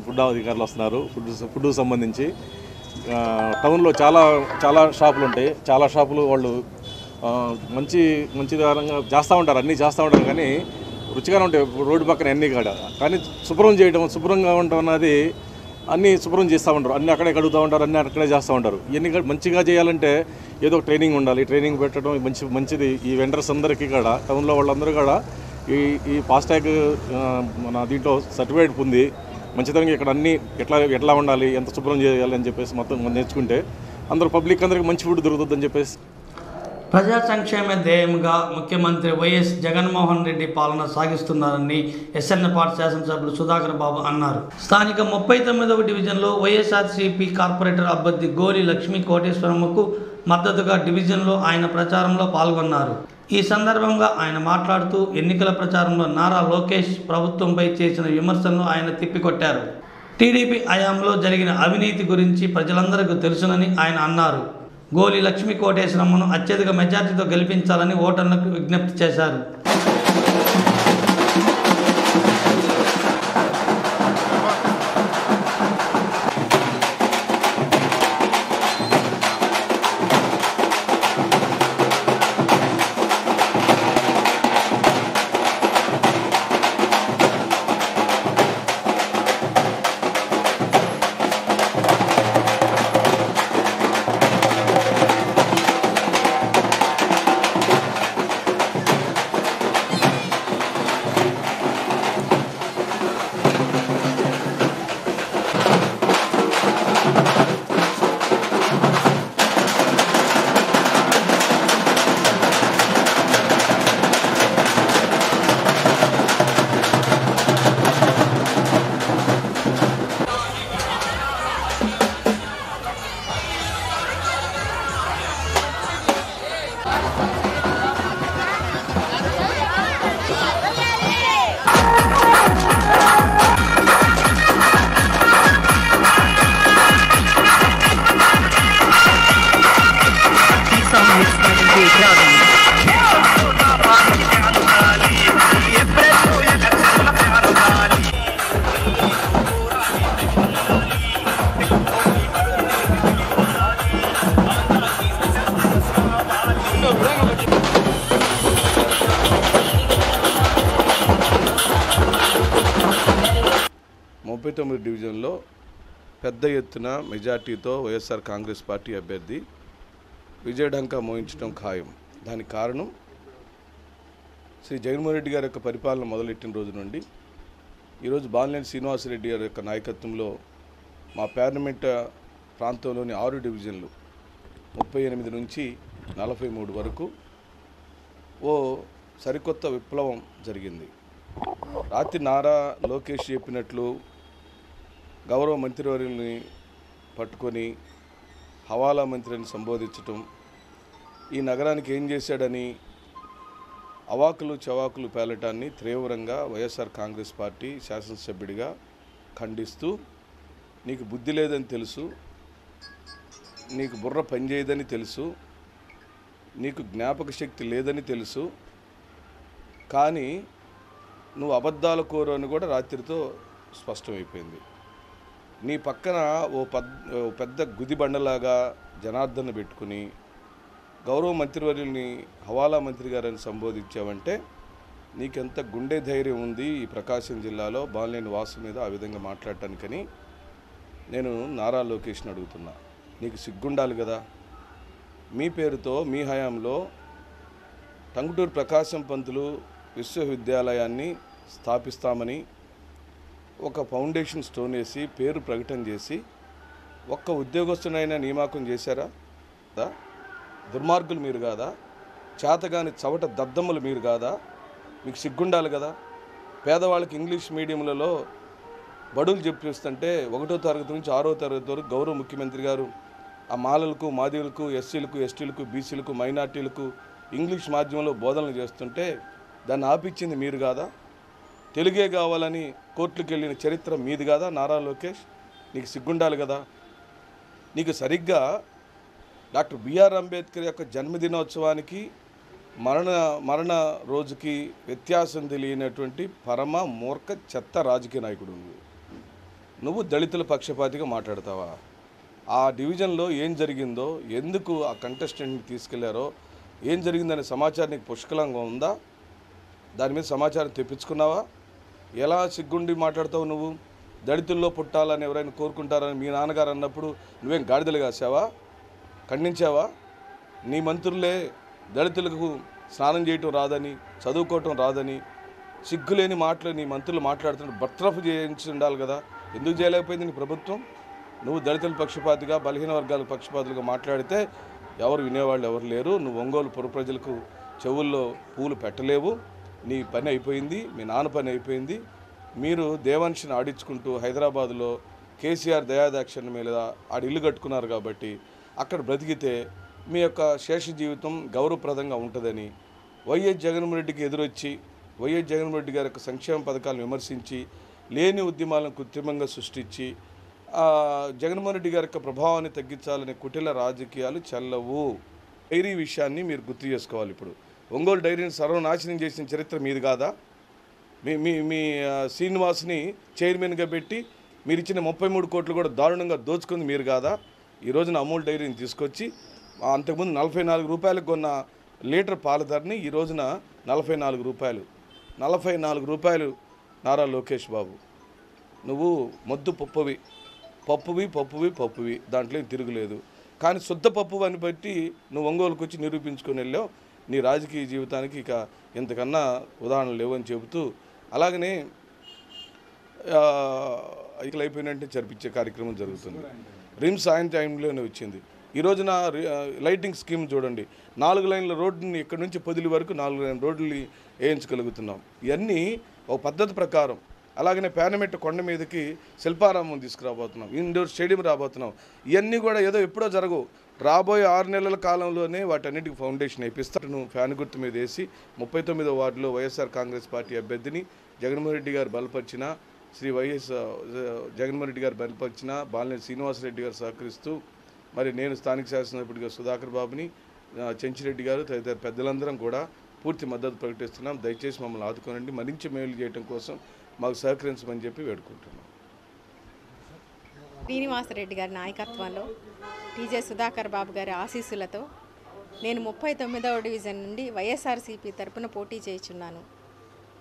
ఫుడ్ అధికారులు వస్తున్నారు. ఫుడ్కు సంబంధించి టౌన్లో చాలా షాపులు ఉంటాయి. చాలా షాపులు వాళ్ళు మంచి విధానంగా చేస్తూ ఉంటారు, అన్నీ చేస్తూ ఉంటారు, కానీ రుచిగానే ఉంటాయి రోడ్డు పక్కన అన్నీ కానీ శుభ్రంగా ఉండటం అన్నది అన్నీ శుభ్రం చేస్తూ ఉంటారు, అన్నీ అక్కడే కడుగుతూ ఉంటారు, అన్నీ అక్కడే చేస్తూ ఉంటారు. ఇవన్నీ మంచిగా చేయాలంటే ఏదో ఒక ట్రైనింగ్ ఉండాలి. ట్రైనింగ్ పెట్టడం మంచిది. ఈ వెండర్స్ అందరికీ కూడా టౌన్లో వాళ్ళందరూ కూడా ఈ ఫాస్ట్ ట్రాక్ మన దీంట్లో సర్టిఫికేట్ పొంది మంచితనంగా ఇక్కడ అన్నీ ఎట్లా ఉండాలి, ఎంత శుభ్రం చేయాలి అని చెప్పేసి మొత్తం నేర్చుకుంటే అందరూ పబ్లిక్ అందరికీ మంచి ఫుడ్ దొరుకుతుందని చెప్పేసి. ప్రజా సంక్షేమ ధ్యేయంగా ముఖ్యమంత్రి వైఎస్ జగన్మోహన్ రెడ్డి పాలన సాగిస్తున్నారని ఎస్ఎన్పాట్ శాసనసభ్యులు సుధాకర్ బాబు అన్నారు. స్థానిక 39వ డివిజన్లో వైఎస్ఆర్సీపీ కార్పొరేటర్ అభ్యర్థి గోలి లక్ష్మీ కోటేశ్వరమ్మకు మద్దతుగా డివిజన్లో ఆయన ప్రచారంలో పాల్గొన్నారు. ఈ సందర్భంగా ఆయన మాట్లాడుతూ ఎన్నికల ప్రచారంలో నారా లోకేష్ ప్రభుత్వంపై చేసిన విమర్శలను ఆయన తిప్పికొట్టారు. టీడీపీ హయాంలో జరిగిన అవినీతి గురించి ప్రజలందరికీ తెలుసునని ఆయన అన్నారు. గోలి లక్ష్మీ కోటేశ్వరమ్మను అత్యధిక మెజార్టీతో గెలిపించాలని ఓటర్లకు విజ్ఞప్తి చేశారు. 39 డివిజన్లో పెద్ద ఎత్తున మెజార్టీతో వైఎస్ఆర్ కాంగ్రెస్ పార్టీ అభ్యర్థి విజయఢంకా మోయించడం ఖాయం. దానికి కారణం శ్రీ జగన్మోహన్ రెడ్డి గారి యొక్క పరిపాలన మొదలెట్టిన రోజు నుండి ఈరోజు బాలినేని శ్రీనివాసరెడ్డి గారి యొక్క నాయకత్వంలో మా పార్లమెంట్ ప్రాంతంలోని 6 డివిజన్లు 38 నుంచి 43 వరకు ఓ సరికొత్త విప్లవం జరిగింది. రాత్రి నారా లోకేష్ చెప్పినట్లు గౌరవ మంత్రివర్యుల్ని పట్టుకొని హవాలా మంత్రిని సంబోధించటం, ఈ నగరానికి ఏం చేశాడని అవాకులు చవాకులు పేలటాన్ని తీవ్రంగా వైఎస్ఆర్ కాంగ్రెస్ పార్టీ శాసనసభ్యుడిగా ఖండిస్తూ, నీకు బుద్ధి లేదని తెలుసు, నీకు బుర్ర పనిచేయదని తెలుసు, నీకు జ్ఞాపక శక్తి లేదని తెలుసు, కానీ నువ్వు అబద్ధాల కోరు అని కూడా రాత్రితో స్పష్టమైపోయింది. నీ పక్కన ఓ పెద్ద గుదిబండలాగా జనార్దన్ పెట్టుకుని గౌరవ మంత్రివర్యుల్ని హవాలా మంత్రి గారని సంబోధించావంటే నీకెంత గుండె ధైర్యం ఉంది ఈ ప్రకాశం జిల్లాలో బాలినేని వాసు మీద ఆ విధంగా మాట్లాడటానికని నేను నారా లోకేష్ని అడుగుతున్నా. నీకు సిగ్గుండాలి కదా. మీ పేరుతో మీ హయాంలో టంగుటూరు ప్రకాశం పంతులు విశ్వవిద్యాలయాన్ని స్థాపిస్తామని ఒక ఫౌండేషన్ స్టోన్ వేసి పేరు ప్రకటన చేసి ఒక్క ఉద్యోగస్తునైనా నియామకం చేశారా? దుర్మార్గులు మీరు కాదా? చేతగాని చవట దద్దమ్మలు మీరు కాదా? మీకు సిగ్గుండాలి కదా. పేదవాళ్ళకి ఇంగ్లీష్ మీడియంలలో బడులు చెప్పిస్తుంటే 1వ తరగతి నుంచి 6వ తరగతి వరకు గౌరవ ముఖ్యమంత్రి గారు ఆ మాలలకు, మాదివులకు, ఎస్సీలకు, ఎస్టీలకు, బీసీలకు, మైనార్టీలకు ఇంగ్లీష్ మాధ్యమంలో బోధనలు చేస్తుంటే దాన్ని ఆపించింది మీరు కాదా? తెలుగే కావాలని కోర్టులకు వెళ్ళిన చరిత్ర మీది కాదా నారా లోకేష్? నీకు సిగ్గుండాలి కదా. నీకు సరిగ్గా డాక్టర్ బిఆర్ అంబేద్కర్ యొక్క జన్మదినోత్సవానికి మరణ రోజుకి వ్యత్యాసం తెలియనటువంటి పరమ మూర్ఖ చెత్త రాజకీయ నాయకుడు నువ్వు దళితుల పక్షపాతిగా మాట్లాడతావా? ఆ డివిజన్లో ఏం జరిగిందో, ఎందుకు ఆ కంటెస్టెంట్ని తీసుకెళ్లారో, ఏం జరిగిందనే సమాచారం నీకు పుష్కలంగా ఉందా? దాని మీద సమాచారం తెప్పించుకున్నావా? ఎలా సిగ్గుండి మాట్లాడతావు నువ్వు? దళితుల్లో పుట్టాలని ఎవరైనా కోరుకుంటారని మీ నాన్నగారు అన్నప్పుడు నువ్వేం గాడిదలు కాసావా? ఖండించావా? నీ మంత్రులే దళితులకు స్నానం చేయటం రాదని, చదువుకోవటం రాదని సిగ్గులేని మాటలు నీ మంత్రులు మాట్లాడుతుంటే బర్తరఫ్ చేయించి ఉండాలి కదా. ఎందుకు చేయలేకపోయింది నీ ప్రభుత్వం? నువ్వు దళితుల పక్షపాతిగా, బలహీన వర్గాల పక్షపాతులుగా మాట్లాడితే ఎవరు వినేవాళ్ళు ఎవరు లేరు. నువ్వు ఒంగోలు పుర ప్రజలకు చెవుల్లో పూలు పెట్టలేవు. నీ పని అయిపోయింది, మీ నాన్న పని అయిపోయింది. మీరు దేవాంశని ఆడించుకుంటూ హైదరాబాదులో కేసీఆర్ దయాదాక్షిణ్య మీద ఆడ ఇల్లు కట్టుకున్నారు కాబట్టి అక్కడ బ్రతికితే మీ యొక్క శేష జీవితం గౌరవప్రదంగా ఉంటుందని వైఎస్ జగన్మోహన్ రెడ్డికి ఎదురొచ్చి వైఎస్ జగన్మోహన్ రెడ్డి గారి యొక్క సంక్షేమ పథకాలను విమర్శించి లేని ఉద్యమాలను కృత్రిమంగా సృష్టించి జగన్మోహన్ రెడ్డి గారి యొక్క ప్రభావాన్ని తగ్గించాలనే కుటిల రాజకీయాలు చెల్లవు. డైరీ విషయాన్ని మీరు గుర్తు చేసుకోవాలి. ఇప్పుడు ఒంగోలు డైరీని సర్వనాశనం చేసిన చరిత్ర మీది కాదా? మీ శ్రీనివాస్ని చైర్మన్గా పెట్టి మీరు ఇచ్చిన 33 కోట్లు కూడా దారుణంగా దోచుకుంది మీరు కాదా? ఈ రోజున అమూల్ డైరీని తీసుకొచ్చి అంతకుముందు 44 రూపాయలకు కొన్న లీటర్ పాల ధరని ఈ రోజున 44 రూపాయలు. 44 రూపాయలు. నారా లోకేష్ బాబు, నువ్వు మొద్దు పప్పువి దాంట్లో తిరుగులేదు. కానీ శుద్ధ పప్పు అని బట్టి నువ్వు ఒంగోలుకు వచ్చి నిరూపించుకొని వెళ్ళావు. నీ రాజకీయ జీవితానికి ఇక ఇంతకన్నా ఉదాహరణలు లేవని చెబుతూ, అలాగనే అయిపోయినట్టే జరిపించే కార్యక్రమం జరుగుతుంది. రిమ్స్ ఆయన టైంలోనే వచ్చింది. ఈ రోజున లైటింగ్ స్కీమ్ చూడండి, 4 లైన్ల రోడ్డుని ఇక్కడ నుంచి పొదిలి వరకు 4 లైన్ రోడ్లని వేయించగలుగుతున్నాం. ఇవన్నీ ఒక పద్ధతి ప్రకారం. అలాగనే పార్లమెంట్ కొండ మీదకి శిల్పారామం తీసుకురాబోతున్నాం, ఇండోర్ స్టేడియం రాబోతున్నాం. ఇవన్నీ కూడా ఏదో ఎప్పుడో జరగవు. రాబోయే 6 నెలల కాలంలోనే వాటన్నిటికి ఫౌండేషన్ వేపిస్తాను. ఫ్యాన్ గుర్తు మీద వేసి 39వ వార్డులో వైఎస్ఆర్ కాంగ్రెస్ పార్టీ అభ్యర్థిని జగన్మోహన్ రెడ్డి గారు బలపరిచిన జగన్మోహన్ రెడ్డి గారు బలపరిచిన బాలినేని శ్రీనివాసరెడ్డి గారు సహకరిస్తూ, మరి నేను స్థానిక శాసనసభ్యుడిగా సుధాకర్ బాబుని, చెంచిరెడ్డి గారు తదితర పెద్దలందరం కూడా పూర్తి మద్దతు ప్రకటిస్తున్నాం. దయచేసి మమ్మల్ని ఆదుకోనండి, మరింత మేలు చేయడం కోసం మాకు సహకరించమని చెప్పి వేడుకుంటున్నాం. శ్రీనివాసరెడ్డి గారి నాయకత్వంలో, టీజే సుధాకర్ బాబు గారి ఆశీస్సులతో నేను 39వ డివిజన్ నుండి వైఎస్ఆర్సీపీ తరపున పోటీ చేయుచున్నాను.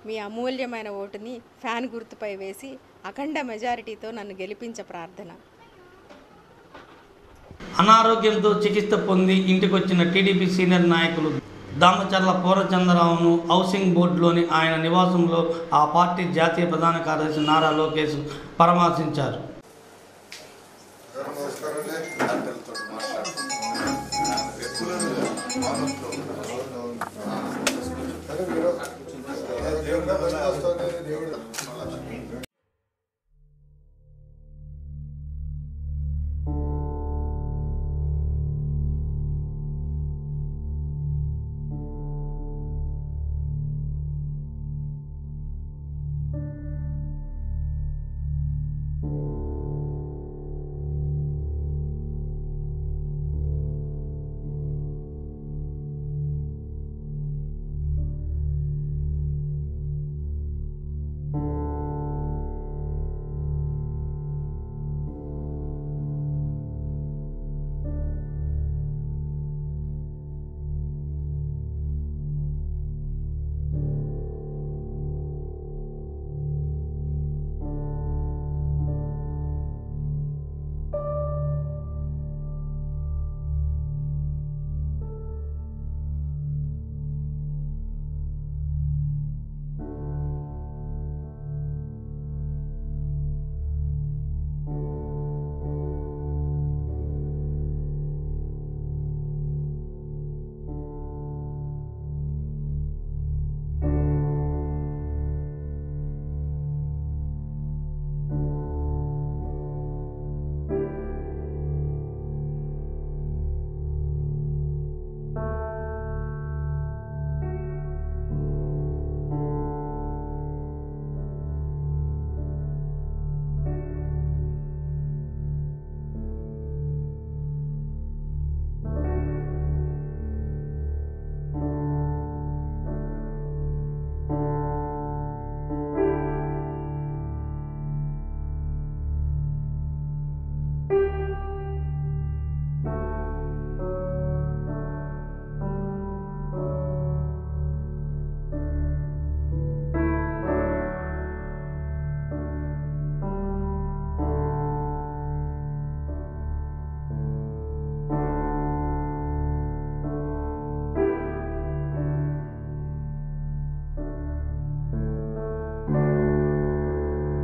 మీ అమూల్యమైన ఓటుని ఫ్యాన్ గుర్తుపై వేసి అఖండ మెజారిటీతో నన్ను గెలిపించ ప్రార్థన. అనారోగ్యంతో చికిత్స పొంది ఇంటికొచ్చిన టీడీపీ సీనియర్ నాయకులు దామచర్ల పూర్ణచంద్రరావును హౌసింగ్ బోర్డులోని ఆయన నివాసంలో ఆ పార్టీ జాతీయ ప్రధాన కార్యదర్శి నారా లోకేష్ పరామర్శించారు.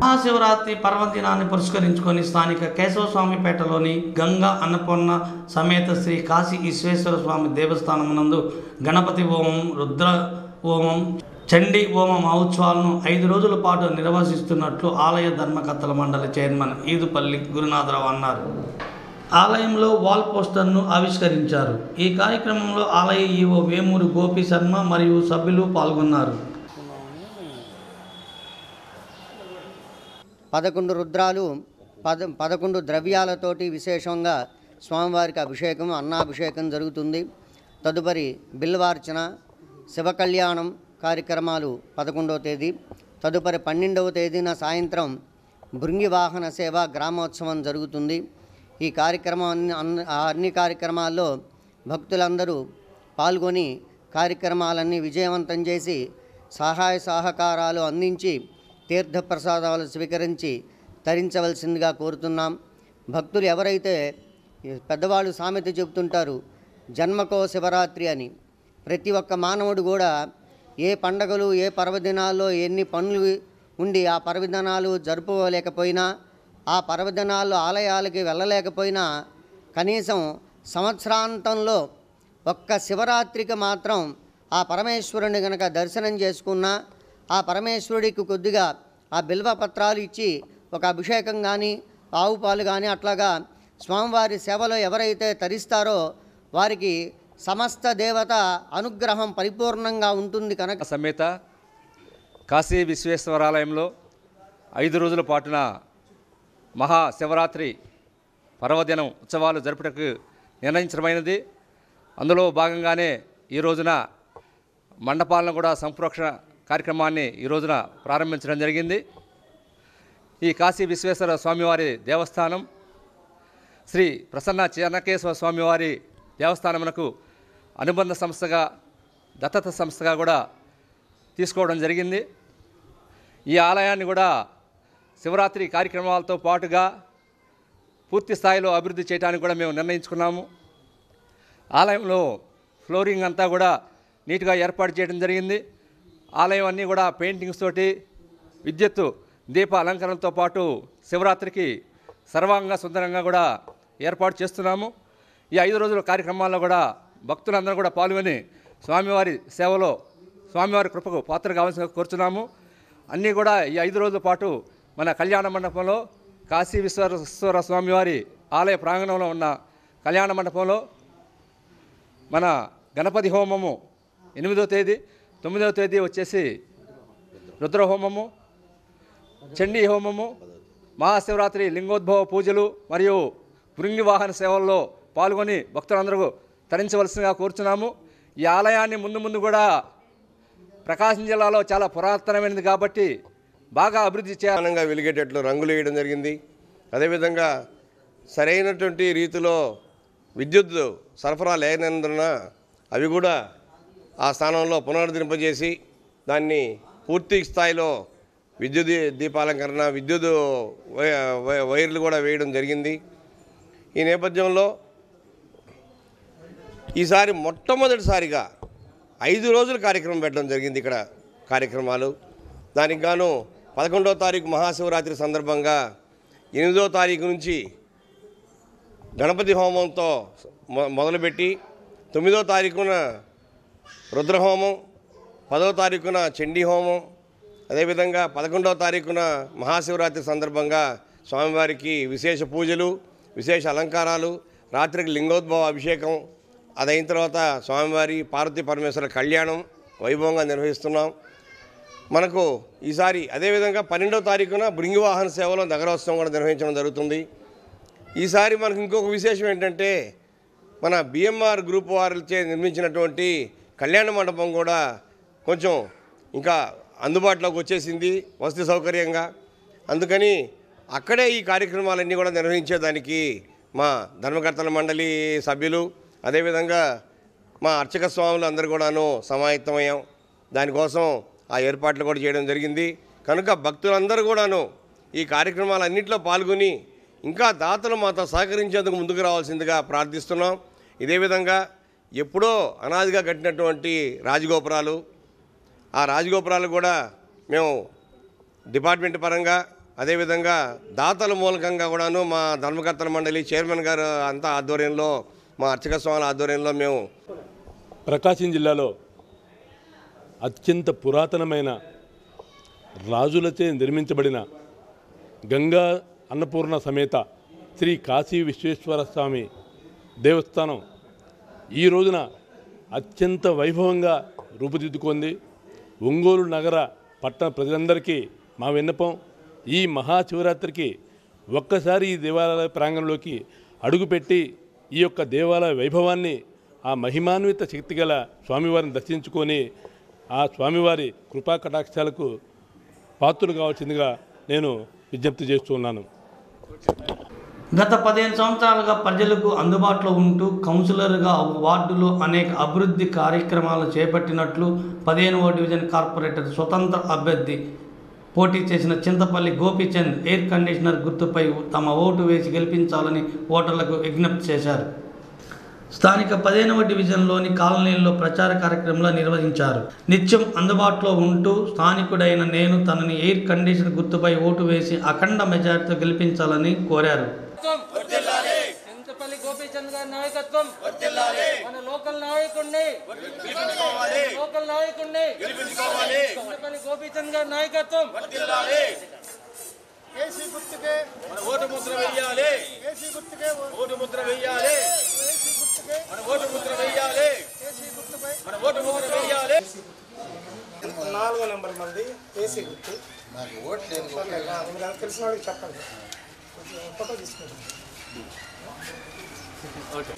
మహాశివరాత్రి పర్వదినాన్ని పురస్కరించుకొని స్థానిక కేశవస్వామిపేటలోని గంగా అన్నపూర్ణ సమేత శ్రీ కాశీ విశ్వేశ్వర స్వామి దేవస్థానం నందు గణపతి హోమం, రుద్ర హోమం, చండీ హోమ మహోత్సవాలను 5 రోజుల పాటు నిర్వహిస్తున్నట్లు ఆలయ ధర్మకర్తల మండలి చైర్మన్ ఈదుపల్లి గురునాథరావు అన్నారు. ఆలయంలో వాల్ పోస్టర్ను ఆవిష్కరించారు. ఈ కార్యక్రమంలో ఆలయ ఈవో వేమూరు గోపి శర్మ మరియు సభ్యులు పాల్గొన్నారు. 11 రుద్రాలు 11 ద్రవ్యాలతోటి విశేషంగా స్వామివారికి అభిషేకం, అన్నాభిషేకం జరుగుతుంది. తదుపరి బిల్వార్చన, శివ కళ్యాణం కార్యక్రమాలు 11వ తేదీ. తదుపరి 12వ తేదీన సాయంత్రం భృంగి వాహన సేవ గ్రామోత్సవం జరుగుతుంది. ఈ అన్ని కార్యక్రమాల్లో భక్తులందరూ పాల్గొని కార్యక్రమాలన్నీ విజయవంతం చేసి సహాయ సహకారాలు అందించి తీర్థప్రసాదాలు స్వీకరించి తరించవలసిందిగా కోరుతున్నాం. భక్తులు ఎవరైతే పెద్దవాళ్ళు సామెత చెబుతుంటారు, జన్మకో శివరాత్రి అని. ప్రతి ఒక్క మానవుడు కూడా ఏ పండగలు, ఏ పర్వదినాల్లో ఎన్ని పనులు ఉండి ఆ పర్వదినాలు జరుపుకోలేకపోయినా, ఆ పర్వదినాల్లో ఆలయాలకి వెళ్ళలేకపోయినా, కనీసం సంవత్సరాంతంలో ఒక్క శివరాత్రికి మాత్రం ఆ పరమేశ్వరుని గనక దర్శనం చేసుకున్నా, ఆ పరమేశ్వరుడికి కొద్దిగా ఆ బిల్వ పత్రాలు ఇచ్చి ఒక అభిషేకం కానీ, ఆవు పాలు కానీ అట్లాగా స్వామివారి సేవలో ఎవరైతే తరిస్తారో వారికి సమస్త దేవత అనుగ్రహం పరిపూర్ణంగా ఉంటుంది. కనుక సమేత కాశీ విశ్వేశ్వరాలయంలో 5 రోజుల పాటున మహాశివరాత్రి పర్వదినం ఉత్సవాలు జరుపుటకు నిర్ణయించడమైనది. అందులో భాగంగానే ఈ రోజున మండపాలను కూడా సంప్రోక్షణ కార్యక్రమాన్ని ఈ రోజున ప్రారంభించడం జరిగింది. ఈ కాశీ విశ్వేశ్వర స్వామివారి దేవస్థానం శ్రీ ప్రసన్న చెన్నకేశ్వర స్వామివారి దేవస్థానమునకు అనుబంధ సంస్థగా, దత్తత సంస్థగా కూడా తీసుకోవడం జరిగింది. ఈ ఆలయాన్ని కూడా శివరాత్రి కార్యక్రమాలతో పాటుగా పూర్తి స్థాయిలో అభివృద్ధి చేయడానికి కూడా మేము నిర్ణయించుకున్నాము. ఆలయంలో ఫ్లోరింగ్ అంతా కూడా నీట్గా ఏర్పాటు చేయడం జరిగింది. ఆలయం అన్నీ కూడా పెయింటింగ్స్ తోటి విద్యుత్తు దీప అలంకరణతో పాటు శివరాత్రికి సర్వాంగ సుందరంగా కూడా ఏర్పాటు చేస్తున్నాము. ఈ 5 రోజుల కార్యక్రమాల్లో కూడా భక్తులందరూ కూడా పాల్గొని స్వామివారి సేవలో స్వామివారి కృపకు పాత్ర కావాల్సిందిగా కోరుచున్నాము. అన్నీ కూడా ఈ 5 రోజుల పాటు మన కళ్యాణ మండపంలో కాశీ విశ్వేశ్వర స్వామివారి ఆలయ ప్రాంగణంలో ఉన్న కళ్యాణ మండపంలో మన గణపతి హోమము 8వ తేదీ, 9వ తేదీ వచ్చేసి రుద్రహోమము, చండీ హోమము, మహాశివరాత్రి లింగోద్భవ పూజలు మరియు భృంగి వాహన సేవల్లో పాల్గొని భక్తులందరూ తరించవలసిందిగా కోరుచున్నాము. ఈ ఆలయాన్ని ముందు కూడా ప్రకాశం జిల్లాలో చాలా పురాతనమైనది కాబట్టి బాగా అభివృద్ధి చేయాలంగా వెలిగేటట్లు రంగులు వేయడం జరిగింది. అదేవిధంగా సరైనటువంటి రీతిలో విద్యుత్ సరఫరా లేనందున అవి కూడా ఆ స్థానంలో పునరుద్ధరింపజేసి దాన్ని పూర్తి స్థాయిలో విద్యుత్ దీపాలంకరణ, విద్యుత్ వైర్లు కూడా వేయడం జరిగింది. ఈ నేపథ్యంలో ఈసారి మొట్టమొదటిసారిగా 5 రోజుల కార్యక్రమం పెట్టడం జరిగింది. ఇక్కడ కార్యక్రమాలు దానికి గాను 11వ తారీఖు మహాశివరాత్రి సందర్భంగా 8వ తారీఖు నుంచి గణపతి హోమంతో మొదలుపెట్టి 9వ తారీఖున రుద్రహోమం, 10వ తారీఖున చండీ హోమం, అదేవిధంగా 11వ తారీఖున మహాశివరాత్రి సందర్భంగా స్వామివారికి విశేష పూజలు, విశేష అలంకారాలు, రాత్రికి లింగోద్భవ అభిషేకం, అదైన తర్వాత స్వామివారి పార్వతీ పరమేశ్వర కళ్యాణం వైభవంగా నిర్వహిస్తున్నాం. మనకు ఈసారి అదేవిధంగా 12వ తారీఖున భృంగి వాహన సేవలో నగరోత్సవం కూడా నిర్వహించడం జరుగుతుంది. ఈసారి మనకు ఇంకొక విశేషం ఏంటంటే మన బిఎంఆర్ గ్రూప్ వారిచే నిర్మించినటువంటి కళ్యాణ మండపం కూడా కొంచెం ఇంకా అందుబాటులోకి వచ్చేసింది వసతి సౌకర్యంగా. అందుకని అక్కడే ఈ కార్యక్రమాలన్నీ కూడా నిర్వహించేదానికి మా ధర్మకర్తల మండలి సభ్యులు అదేవిధంగా మా అర్చక స్వాములు అందరూ కూడాను సమాయత్తమయ్యాం. దానికోసం ఆ ఏర్పాట్లు కూడా చేయడం జరిగింది. కనుక భక్తులందరూ కూడాను ఈ కార్యక్రమాలన్నింటిలో పాల్గొని ఇంకా దాతలు మాతో సహకరించేందుకు ముందుకు రావాల్సిందిగా ప్రార్థిస్తున్నాం. ఇదే విధంగా ఎప్పుడో అనాదిగా కట్టినటువంటి రాజగోపురాలు, ఆ రాజగోపురాలు కూడా మేము డిపార్ట్మెంట్ పరంగా అదేవిధంగా దాతల మూలకంగా కూడాను మా ధర్మకర్తల మండలి చైర్మన్ గారు అంతా ఆధ్వర్యంలో, మా అర్చక స్వాముల ఆధ్వర్యంలో మేము ప్రకాశం జిల్లాలో అత్యంత పురాతనమైన రాజులచే నిర్మించబడిన గంగా అన్నపూర్ణ సమేత శ్రీ కాశీ విశ్వేశ్వర స్వామి దేవస్థానం ఈ రోజున అత్యంత వైభవంగా రూపుదిద్దుకుంది. ఒంగోలు నగర పట్టణ ప్రజలందరికీ మా విన్నపం, ఈ మహాశివరాత్రికి ఒక్కసారి ఈ దేవాలయ ప్రాంగణంలోకి అడుగుపెట్టి ఈ యొక్క దేవాలయ వైభవాన్ని, ఆ మహిమాన్విత శక్తిగల స్వామివారిని దర్శించుకొని ఆ స్వామివారి కృపా కటాక్షాలకు పాత్రలు కావాల్సిందిగా నేను విజ్ఞప్తి చేస్తున్నాను. గత 15 సంవత్సరాలుగా ప్రజలకు అందుబాటులో ఉంటూ కౌన్సిలర్గా వార్డులో అనేక అభివృద్ధి కార్యక్రమాలు చేపట్టినట్లు 15వ డివిజన్ కార్పొరేటర్ స్వతంత్ర అభ్యర్థి పోటీ చేసిన చింతపల్లి గోపీచంద్ ఎయిర్ కండిషనర్ గుర్తుపై తమ ఓటు వేసి గెలిపించాలని ఓటర్లకు విజ్ఞప్తి చేశారు. స్థానిక 15వ డివిజన్లోని కాలనీల్లో ప్రచార కార్యక్రమాలు నిర్వహించారు. నిత్యం అందుబాటులో ఉంటూ స్థానికుడైన నేను తనని ఎయిర్ కండిషనర్ గుర్తుపై ఓటు వేసి అఖండ మెజార్టీతో గెలిపించాలని కోరారు. చింతపల్లి గోపీచంద్ గారి నాయకత్వం, మన లోకల్ నాయకుడిని, చింతపల్లి గోపీచంద్ గారి నాయకత్వం, ఏసీ గుర్తుకే మన ఓటు ముద్ర వేయాలి, ఏసీ గుర్తుకే ఓటు ముద్ర వేయాలి, ఏసీ గుర్తుకే మన ఓటు ముద్ర వేయాలి, ఏసీ గుర్తుపై మన ఓటు ముద్ర వేయాలి. 4వ నెంబర్ మంది ఏసీ గుర్తు. నాకు ఓట్ లేదు, మీకు తెలిసిన వాళ్ళకి చెప్పండి, ఫోటో తీసుకోండి. ఓకే,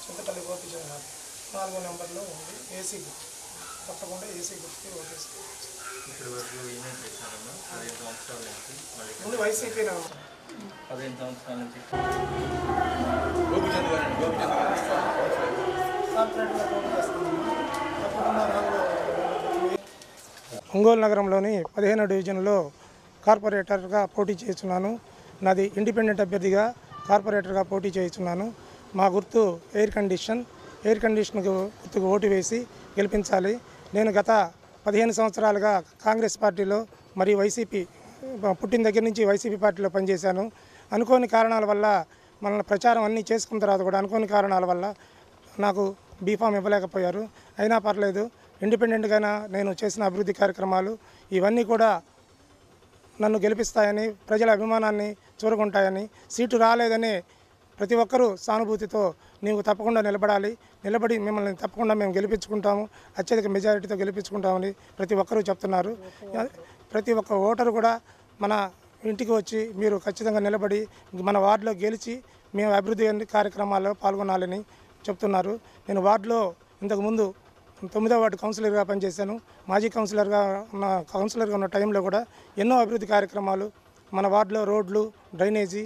చింతపల్లి గోపీచంద్ గారు 4వ నెంబర్లో ఉంది ఏసీ గుర్తు. తప్పకుండా ఏసీ గుర్తుకి ఓటేసుకోవచ్చు. ముందు వైసీపీ 15 సంవత్సరాల నుంచి ఒంగోలు నగరంలోని 15వ డివిజన్లో కార్పొరేటర్గా పోటీ చేస్తున్నాను. నాది ఇండిపెండెంట్ అభ్యర్థిగా కార్పొరేటర్గా పోటీ చేస్తున్నాను. మా గుర్తు ఎయిర్ కండిషన్కు గుర్తుకు ఓటు వేసి గెలిపించాలి. నేను గత 15 సంవత్సరాలుగా కాంగ్రెస్ పార్టీలో మరియు వైసీపీ పుట్టిన దగ్గర నుంచి వైసీపీ పార్టీలో పనిచేశాను. అనుకోని కారణాల వల్ల మనల్ని ప్రచారం అన్నీ చేసుకున్న తర్వాత కూడా అనుకోని కారణాల వల్ల నాకు బీఫామ్ ఇవ్వలేకపోయారు. అయినా పర్లేదు, ఇండిపెండెంట్గానే నేను చేసిన అభివృద్ధి కార్యక్రమాలు ఇవన్నీ కూడా నన్ను గెలిపిస్తాయని, ప్రజల అభిమానాన్ని చూరగొంటాయని, సీటు రాలేదని ప్రతి ఒక్కరూ సానుభూతితో నీవు తప్పకుండా నిలబడి మిమ్మల్ని తప్పకుండా మేము గెలిపించుకుంటాము, అత్యధిక మెజారిటీతో గెలిపించుకుంటామని ప్రతి ఒక్కరూ చెప్తున్నారు. ప్రతి ఒక్క ఓటరు కూడా మన ఇంటికి వచ్చి మీరు ఖచ్చితంగా నిలబడి మన వార్డులో గెలిచి మేము అభివృద్ధి కార్యక్రమాల్లో పాల్గొనాలని చెప్తున్నారు. నేను వార్డులో ఇంతకుముందు 9వ వార్డు కౌన్సిలర్గా పనిచేశాను. మాజీ కౌన్సిలర్గా ఉన్న టైంలో కూడా ఎన్నో అభివృద్ధి కార్యక్రమాలు మన వార్డులో రోడ్లు, డ్రైనేజీ,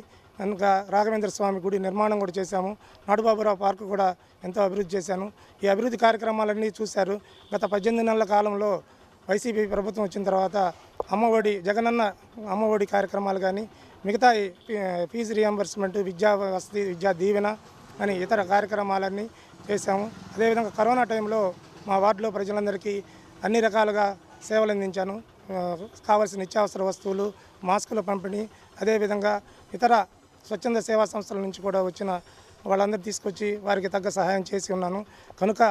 ఇంకా రాఘవేంద్ర స్వామి గుడి నిర్మాణం కూడా చేశాము. నాడుబాబురావు పార్కు కూడా ఎంతో అభివృద్ధి చేశాను. ఈ అభివృద్ధి కార్యక్రమాలన్నీ చూశారు. గత 18 నెలల కాలంలో వైసీపీ ప్రభుత్వం వచ్చిన తర్వాత అమ్మఒడి, జగనన్న అమ్మఒడి కార్యక్రమాలు కానీ, మిగతా ఫీజు రియంబర్స్మెంట్, విద్యా వసతి, విద్యా దీవెన అని ఇతర కార్యక్రమాలన్నీ చేశాము. అదేవిధంగా కరోనా టైంలో మా వార్డులో ప్రజలందరికీ అన్ని రకాలుగా సేవలు అందించాను. కావాల్సిన నిత్యావసర వస్తువులు, మాస్కుల పంపిణీ, అదేవిధంగా ఇతర స్వచ్ఛంద సేవా సంస్థల నుంచి కూడా వచ్చిన వాళ్ళందరూ తీసుకొచ్చి వారికి తగ్గ సహాయం చేసి ఉన్నాను. కనుక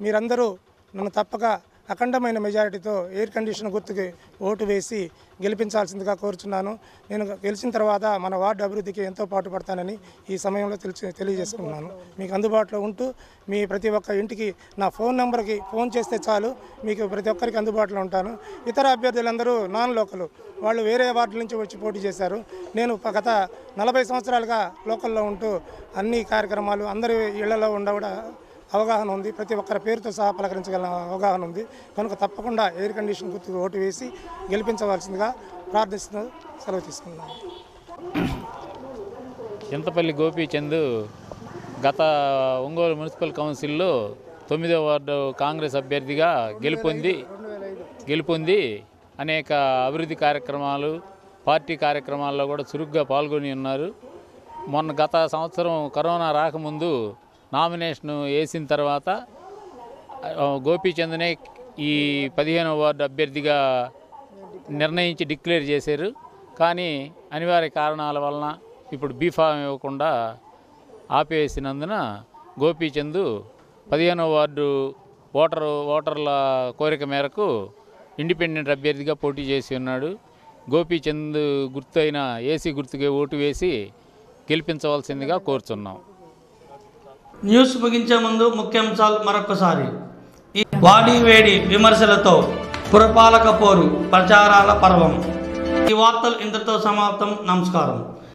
మీరందరూ నన్ను తప్పక అఖండమైన మెజారిటీతో ఎయిర్ కండిషన్ గుర్తుకి ఓటు వేసి గెలిపించాల్సిందిగా కోరుచున్నాను. నేను గెలిచిన తర్వాత మన వార్డు అభివృద్ధికి ఎంతో పాటుపడతానని ఈ సమయంలో తెలియజేసుకున్నాను. మీకు అందుబాటులో ఉంటూ మీ ప్రతి ఒక్క ఇంటికి నా ఫోన్ నెంబర్కి ఫోన్ చేస్తే చాలు, మీకు ప్రతి ఒక్కరికి అందుబాటులో ఉంటాను. ఇతర అభ్యర్థులందరూ నాన్ లోకల్, వాళ్ళు వేరే వార్డుల నుంచి వచ్చి పోటీ చేశారు. నేను గత 40 సంవత్సరాలుగా లోకల్లో ఉంటూ అన్ని కార్యక్రమాలు అందరి ఇళ్లలో కూడా అవగాహన ఉంది. ప్రతి ఒక్కరి పేరుతో సహా పలకరించగల అవగాహన ఉంది. కనుక తప్పకుండా ఎయిర్ కండిషన్ గుర్తుకు ఓటు వేసి గెలిపించవలసిందిగా ప్రార్థిస్తూ సెలవు తీసుకున్నాను. చింతపల్లి గోపీచంద్ గత ఒంగోలు మున్సిపల్ కౌన్సిల్లో 9వ వార్డు కాంగ్రెస్ అభ్యర్థిగా గెలుపొంది అనేక అభివృద్ధి కార్యక్రమాలు, పార్టీ కార్యక్రమాల్లో కూడా చురుగ్గా పాల్గొని ఉన్నారు. గత సంవత్సరం కరోనా రాకముందు నామినేషన్ వేసిన తర్వాత గోపీచంద్నే ఈ 15వ వార్డు అభ్యర్థిగా నిర్ణయించి డిక్లేర్ చేశారు. కానీ అనివార్య కారణాల వలన ఇప్పుడు బీఫామ్ ఇవ్వకుండా ఆపేసినందున గోపీచంద్ 15వ వార్డు ఓటర్ల కోరిక మేరకు ఇండిపెండెంట్ అభ్యర్థిగా పోటీ చేసి ఉన్నాడు. గోపీచంద్ గుర్తు అయిన ఏసీ గుర్తుకే ఓటు వేసి గెలిపించవలసిందిగా కోరుచున్నాం. న్యూస్ ముగించే ముందు ముఖ్యాంశాలు మరొకసారి. ఈ వాడి వేడి విమర్శలతో పురపాలక పోరు ప్రచారాల పర్వం. ఈ వార్తలు ఇంతటితో సమాప్తం. నమస్కారం.